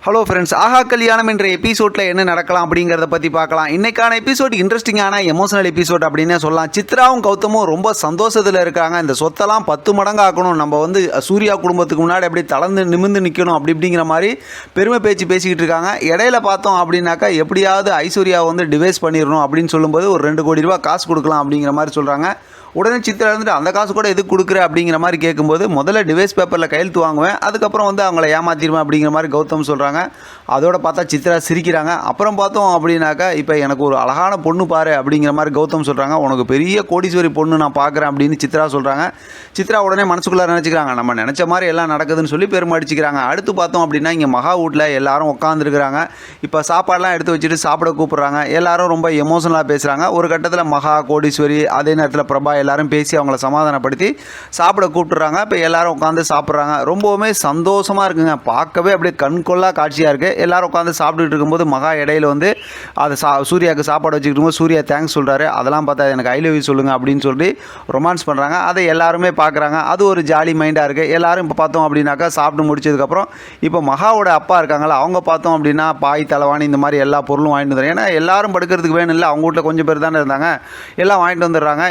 Hello friends, ஆஹா கல்யாணம் என்ற எபிசோடில் என்ன நடக்கலாம் அப்படிங்கிறத பற்றி பார்க்கலாம். இன்றைக்கான எபிசோட் இன்ட்ரெஸ்டிங்கான எமோஷனல் எபிசோட் அப்படின்னே சொல்லலாம். சித்ராவும் கௌதமும் ரொம்ப சந்தோஷத்தில் இருக்காங்க. இந்த சொத்தெல்லாம் 10 மடங்கு ஆக்கணும், நம்ம சூர்யா குடும்பத்துக்கு முன்னாடி அப்படி தளர்ந்து நிமிர்ந்து நிற்கணும் அப்படிங்கிற மாதிரி பெருமை பேச்சு பேசிக்கிட்டு இருக்காங்க. இடையில பார்த்தோம் அப்படின்னாக்கா எப்படியாவது ஐஸ்வர்யாவை டிவைஸ் பண்ணிடணும் அப்படின்னு சொல்லும்போது ஒரு 2 கோடி ரூபா காசு கொடுக்கலாம் அப்படிங்கிற மாதிரி சொல்கிறாங்க. உடனே சித்ரா இருந்துட்டு அந்த காசு கூட எதுக்கு கொடுக்குற அப்படிங்கிற மாதிரி கேட்கும்போது முதல்ல டிவைஸ் பேப்பரில் கையெழுத்து வாங்குவேன், அதுக்கப்புறம் அவங்கள ஏமாத்திடுவேன் அப்படிங்கிற மாதிரி கௌதம் சொல்கிறாங்க. அதோட பார்த்தா சித்ரா சிரிக்கிறாங்க. அப்புறம் பார்த்தோம் அப்படின்னாக்கா இப்போ எனக்கு ஒரு அழகான பொண்ணு பாரு அப்படிங்கிற மாதிரி கௌதம் சொல்கிறாங்க. உனக்கு பெரிய கோடீஸ்வரி பொண்ணு நான் பார்க்குறேன் அப்படின்னு சித்ரா சொல்கிறாங்க. சித்ரா உடனே மனசுக்குள்ளே நினச்சிக்கிறாங்க, நம்ம நினச்ச மாதிரி எல்லாம் நடக்குதுன்னு சொல்லி பெருமை அடிச்சிக்கிறாங்க. அடுத்து பார்த்தோம் அப்படின்னா இங்கே மகா வீட்டில் எல்லாரும் உட்காந்துருக்குறாங்க. இப்போ சாப்பாடெலாம் எடுத்து வச்சுட்டு சாப்பிட கூப்பிட்றாங்க. எல்லாரும் ரொம்ப எமோஷனலாக பேசுகிறாங்க. ஒரு கட்டத்தில் மகா, கோடீஸ்வரி, அதே நேரத்தில் பிரபா எல்லாரும் பேசி அவங்கள சமாதானப்படுத்தி சாப்பிட கூப்பிட்டுறாங்க. இப்போ எல்லாரும் உட்காந்து சாப்பிட்றாங்க. ரொம்பவுமே சந்தோஷமாக இருக்குங்க. பார்க்கவே அப்படியே கண்கொள்ளா காட்சியாக இருக்குது. எல்லாரும் உட்காந்து சாப்பிட்டுட்டு இருக்கும்போது மகா இடையில அதை சூர்யாவுக்கு சாப்பாடு வச்சுக்கிட்டு இருக்கும்போது சூர்யா தேங்க்ஸ் சொல்கிறாரு. அதெல்லாம் பார்த்தா எனக்கு ஐ லவ் யூ சொல்லுங்கள் அப்படின்னு சொல்லி ரொமான்ஸ் பண்ணுறாங்க. அதை எல்லாருமே பார்க்குறாங்க. அது ஒரு ஜாலி மைண்டாக இருக்குது. எல்லாரும் இப்போ பார்த்தோம் அப்படின்னாக்கா சாப்பிட்டு முடிச்சதுக்கப்புறம் இப்போ மகாவோட அப்பா இருக்காங்களா, அவங்க பார்த்தோம் அப்படின்னா பாய், தலைவாணி இந்த மாதிரி எல்லா பொருளும் வாங்கிட்டு வந்துடுறாங்க. ஏன்னா எல்லாரும் படுக்கிறதுக்கு வேணும் இல்லை, அவங்க வீட்டில் கொஞ்சம் பேர் தானே இருந்தாங்க, எல்லாம் வாங்கிட்டு வந்துடுறாங்க.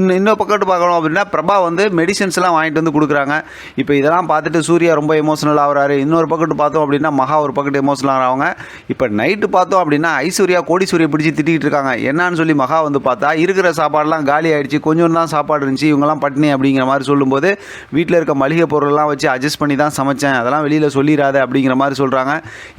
இன்னொரு பக்கத்து பார்க்கணும் அப்படின்னா பிரபா மெடிசன்ஸ்லாம் வாங்கிட்டு கொடுக்குறாங்க. இப்போ இதெல்லாம் பார்த்துட்டு சூர்யா ரொம்ப எமோஷனல் ஆகிறாரு. இன்னொரு பக்கத்து பார்த்தோம் அப்படின்னா மகா ஒரு பக்கத்து எமோஷனல் ஆகிறாங்க. இப்போ நைட்டு பார்த்தோம் அப்படின்னா ஐஸ்வர்யா கோடீஸ்வரியை பிடிச்சி திட்டிகிட்டு இருக்காங்க. என்னான்னு சொல்லி மகா பார்த்தா இருக்கிற சாப்பாடெலாம் காலி ஆகிடுச்சு, கொஞ்சம் தான் சாப்பாடு இருந்துச்சு, இவங்கெல்லாம் பட்டினி அப்படிங்கிற மாதிரி சொல்லும்போது வீட்டில் இருக்க மளிகை பொருள்லாம் வச்சு அட்ஜஸ்ட் பண்ணி தான் சமைச்சேன், அதெல்லாம் வெளியில் சொல்லிடாத அப்படிங்கிற மாதிரி சொல்கிறாங்க.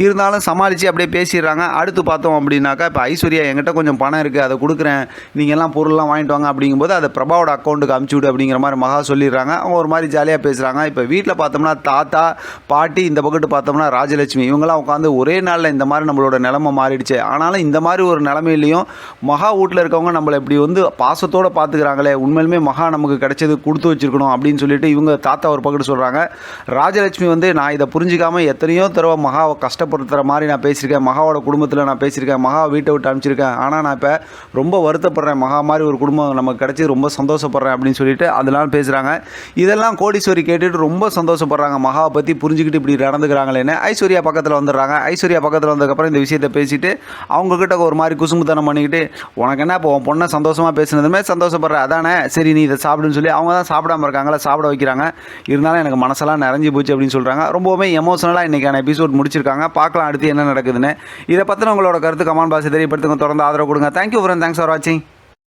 இருந்தாலும் சமாளித்து அப்படியே பேசிடுறாங்க. அடுத்து பார்த்தோம் அப்படின்னாக்கா இப்போ ஐஸ்வர்யா என்கிட்ட கொஞ்சம் பணம் இருக்குது, அதை கொடுக்குறேன், நீங்கள் எல்லாம் பொருள்லாம் வாங்கிட்டு வாங்க அப்படிங்கும்போது அதை பிரபாவோட அக்கௌண்ட்டுக்கு அமுச்சு விடு அப்படிங்கிற மாதிரி மகா சொல்லிடுறாங்க. அவங்க ஒரு மாதிரி ஜாலியாக பேசுகிறாங்க. இப்போ வீட்டில் பார்த்தோம்னா தாத்தா, பாட்டி, இந்த பக்கத்து பார்த்தோம்னா ராஜலட்சுமி, இவங்கெல்லாம் உட்காந்து ஒரே நாளில் இந்த மாதிரி நம்மளோட நிலைமை மாறிடுச்சு. ஆனாலும் இந்த மாதிரி ஒரு நிலைமையிலையும் மகா வீட்டில் இருக்கவங்க நம்மளை இப்படி பாசத்தோடு பார்த்துக்கிறாங்களே, உண்மையிலுமே மகா நமக்கு கிடைச்சது கொடுத்து வச்சுருக்கணும் அப்படின்னு சொல்லிட்டு இவங்க தாத்தா ஒரு பக்கத்து சொல்கிறாங்க. ராஜலட்சுமி நான் இதை புரிஞ்சிக்காமல் எத்தனையோ தடவை மகாவை கஷ்டப்படுத்துகிற மாதிரி நான் பேசியிருக்கேன், மகாவோட குடும்பத்தில் நான் பேசியிருக்கேன், மகா வீட்டை விட்டு அனுப்பிச்சிருக்கேன், ஆனால் நான் இப்போ ரொம்ப வருத்தப்படுறேன், மகா மாதிரி ஒரு குடும்பம் நமக்கு கிடைச்சி ரொம்ப சந்தோஷப்படுறேன் அப்படின்னு சொல்லிட்டு அதெல்லாம் பேசுகிறாங்க. இதெல்லாம் கோடீஸ்வரி கேட்டுட்டு ரொம்ப சந்தோஷப்படுறாங்க. மகாவை பற்றி புரிஞ்சுக்கிட்டு இப்படி நடந்துக்கிறாங்களேன்னு ஐஸ்வர்யா பக்கத்தில் வந்துடுறாங்க. ஐஸ்வர்யா பக்கத்தில் வந்ததுக்கப்புறம் இந்த விஷயத்தை பேசிட்டு அவங்கக்கிட்ட ஒரு மாதிரி குசும்புத்தனம் பண்ணிக்கிட்டு, உனக்கு என்ன இப்போ உன் பொண்ணை சந்தோஷமாக பேசுனதுமே சந்தோஷப்படுற அதானே, சரி நீ இதை சாப்பிடுன்னு சொல்லி அவங்க தான் சாப்பிடாமல் இருக்காங்களா, சாப்பிட வைக்கிறாங்க. இருந்தாலும் எனக்கு மனசெல்லாம் நிறைஞ்சு போச்சு அப்படின்னு சொல்கிறாங்க. ரொம்பவுமே எமோஷனலாக இன்றைக்கான எபிசோட் முடிச்சிருக்காங்க. பார்க்கலாம் அடுத்து என்ன நடக்குதுன்னு. இதை பற்றின உங்களோட கருத்து கமெண்ட் பாக்ஸில் தெரியப்படுத்துங்க. தொடர்ந்து ஆதரவு கொடுங்க. தேங்க்யூ ஃப்ரெண்ட், தேங்க்ஸ் ஃபார் வாட்சிங்.